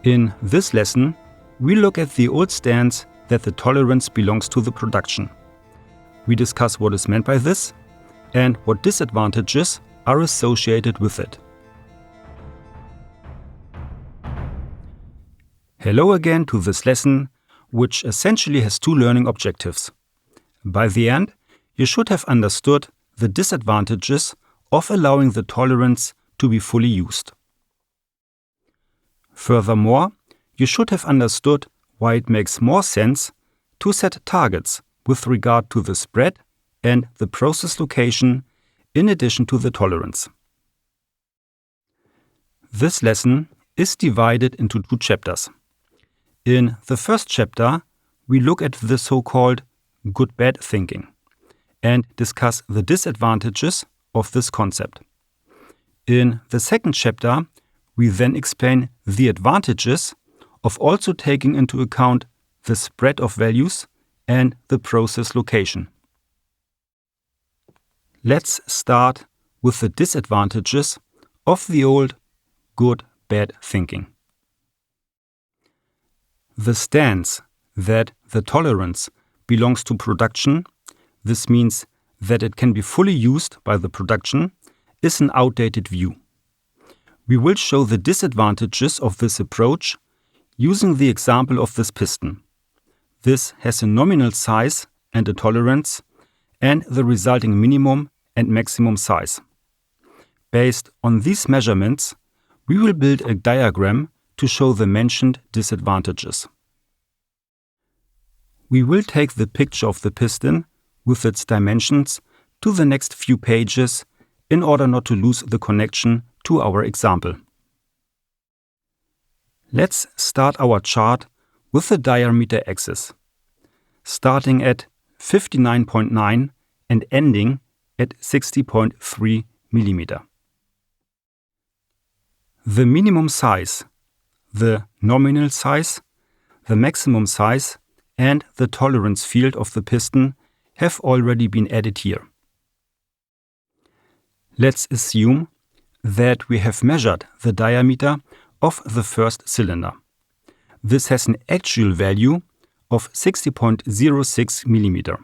In this lesson, we look at the old stance that the tolerance belongs to the production. We discuss what is meant by this and what disadvantages are associated with it. Hello again to this lesson, which essentially has two learning objectives. By the end, you should have understood the disadvantages of allowing the tolerance to be fully used. Furthermore, you should have understood why it makes more sense to set targets with regard to the spread and the process location in addition to the tolerance. This lesson is divided into two chapters. In the first chapter, we look at the so-called good-bad thinking and discuss the disadvantages of this concept. In the second chapter, we then explain the advantages of also taking into account the spread of values and the process location. Let's start with the disadvantages of the old good-bad thinking. The stance that the tolerance belongs to production, this means that it can be fully used by the production, is an outdated view. We will show the disadvantages of this approach using the example of this piston. This has a nominal size and a tolerance and the resulting minimum and maximum size. Based on these measurements, we will build a diagram to show the mentioned disadvantages. We will take the picture of the piston with its dimensions to the next few pages in order not to lose the connection to our example. Let's start our chart with the diameter axis, starting at 59.9 and ending at 60.3 mm. The minimum size, the nominal size, the maximum size, and the tolerance field of the piston have already been added here. Let's assume that we have measured the diameter of the first cylinder. This has an actual value of 60.06 mm.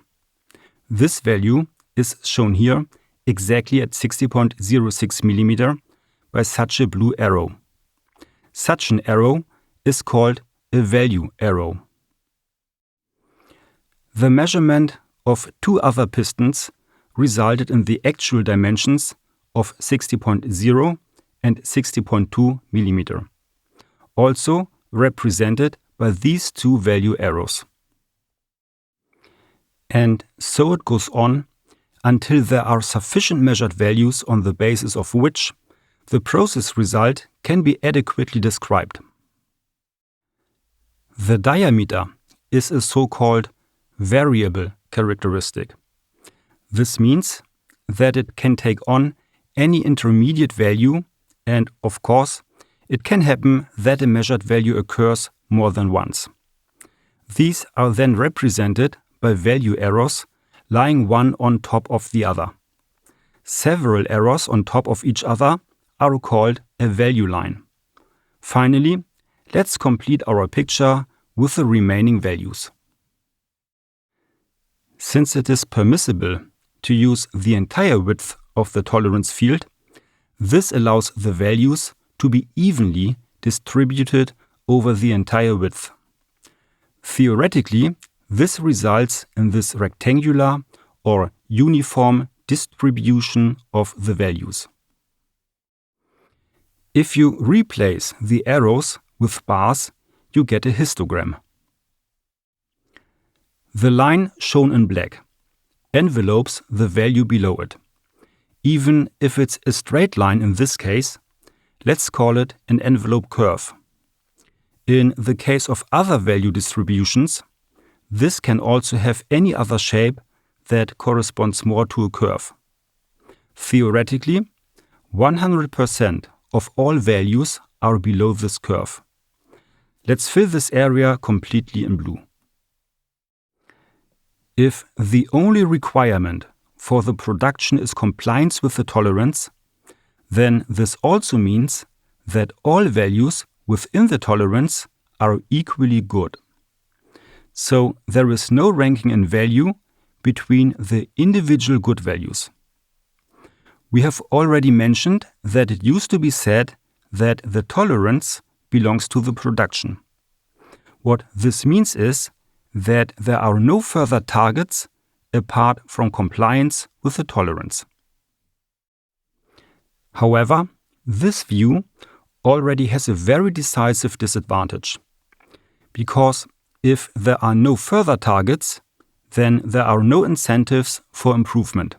This value is shown here exactly at 60.06 mm by such a blue arrow. Such an arrow is called a value arrow. The measurement of two other pistons resulted in the actual dimensions of 60.0 and 60.2 mm, also represented by these two value arrows. And so it goes on until there are sufficient measured values on the basis of which the process result can be adequately described. The diameter is a so-called variable characteristic. This means that it can take on any intermediate value, and of course, it can happen that a measured value occurs more than once. These are then represented by value arrows lying one on top of the other. Several arrows on top of each other are called a value line. Finally, let's complete our picture with the remaining values. Since it is permissible to use the entire width of the tolerance field, this allows the values to be evenly distributed over the entire width. Theoretically, this results in this rectangular or uniform distribution of the values. If you replace the arrows with bars, you get a histogram. The line shown in black envelopes the value below it. Even if it's a straight line in this case, let's call it an envelope curve. In the case of other value distributions, this can also have any other shape that corresponds more to a curve. Theoretically, 100% of all values are below this curve. Let's fill this area completely in blue. If the only requirement for the production is compliance with the tolerance, then this also means that all values within the tolerance are equally good. So there is no ranking in value between the individual good values. We have already mentioned that it used to be said that the tolerance belongs to the production. What this means is that there are no further targets apart from compliance with the tolerance. However, this view already has a very decisive disadvantage, because if there are no further targets, then there are no incentives for improvement.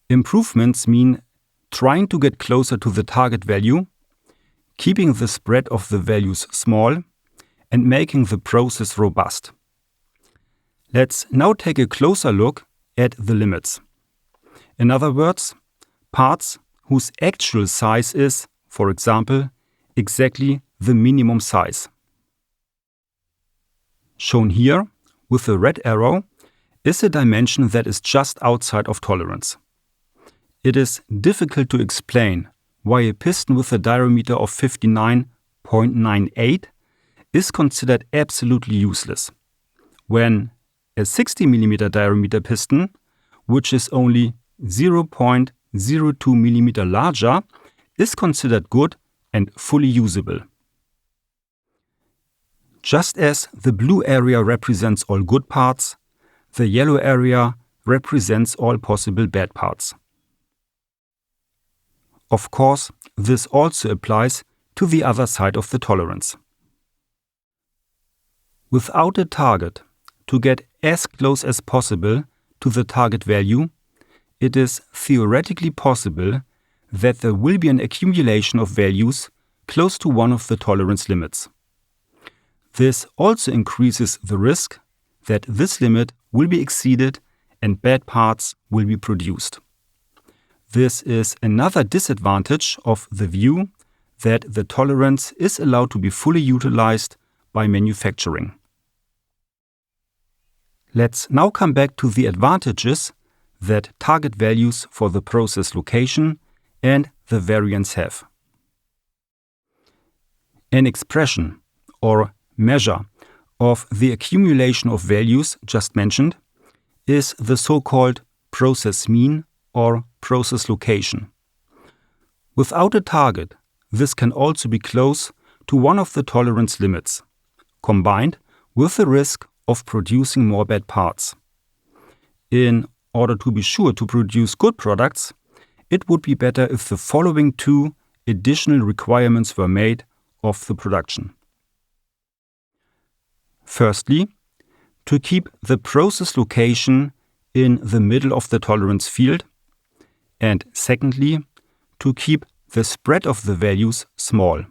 Improvements mean trying to get closer to the target value, keeping the spread of the values small, and making the process robust. Let's now take a closer look at the limits. In other words, parts whose actual size is, for example, exactly the minimum size. Shown here with the red arrow is a dimension that is just outside of tolerance. It is difficult to explain why a piston with a diameter of 59.98 is considered absolutely useless, when a 60 mm diameter piston, which is only 0.02 mm larger, is considered good and fully usable. Just as the blue area represents all good parts, the yellow area represents all possible bad parts. Of course, this also applies to the other side of the tolerance. Without a target to get as close as possible to the target value, it is theoretically possible that there will be an accumulation of values close to one of the tolerance limits. This also increases the risk that this limit will be exceeded and bad parts will be produced. This is another disadvantage of the view that the tolerance is allowed to be fully utilized by manufacturing. Let's now come back to the advantages that target values for the process location and the variance have. An expression or measure of the accumulation of values just mentioned is the so-called process mean or process location. Without a target, this can also be close to one of the tolerance limits, combined with the risk of producing more bad parts. In order to be sure to produce good products, it would be better if the following two additional requirements were made of the production. Firstly, to keep the process location in the middle of the tolerance field, and secondly, to keep the spread of the values small.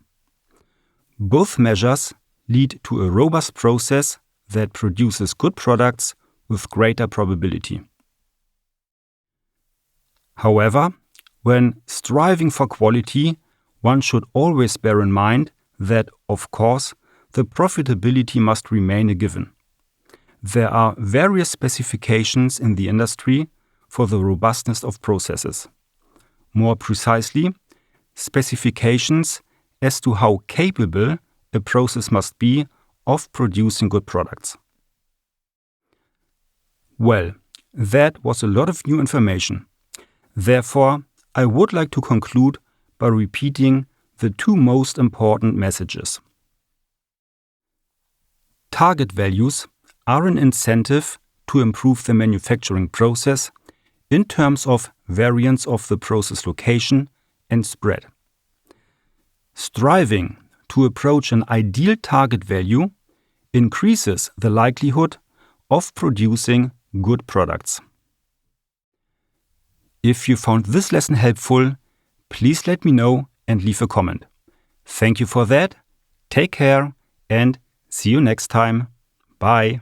Both measures lead to a robust process that produces good products with greater probability. However, when striving for quality, one should always bear in mind that, of course, the profitability must remain a given. There are various specifications in the industry for the robustness of processes. More precisely, specifications as to how capable a process must be of producing good products. Well, that was a lot of new information. Therefore, I would like to conclude by repeating the two most important messages. Target values are an incentive to improve the manufacturing process in terms of variance of the process location and spread. Striving to approach an ideal target value increases the likelihood of producing good products. If you found this lesson helpful, please let me know and leave a comment. Thank you for that. Take care and see you next time. Bye.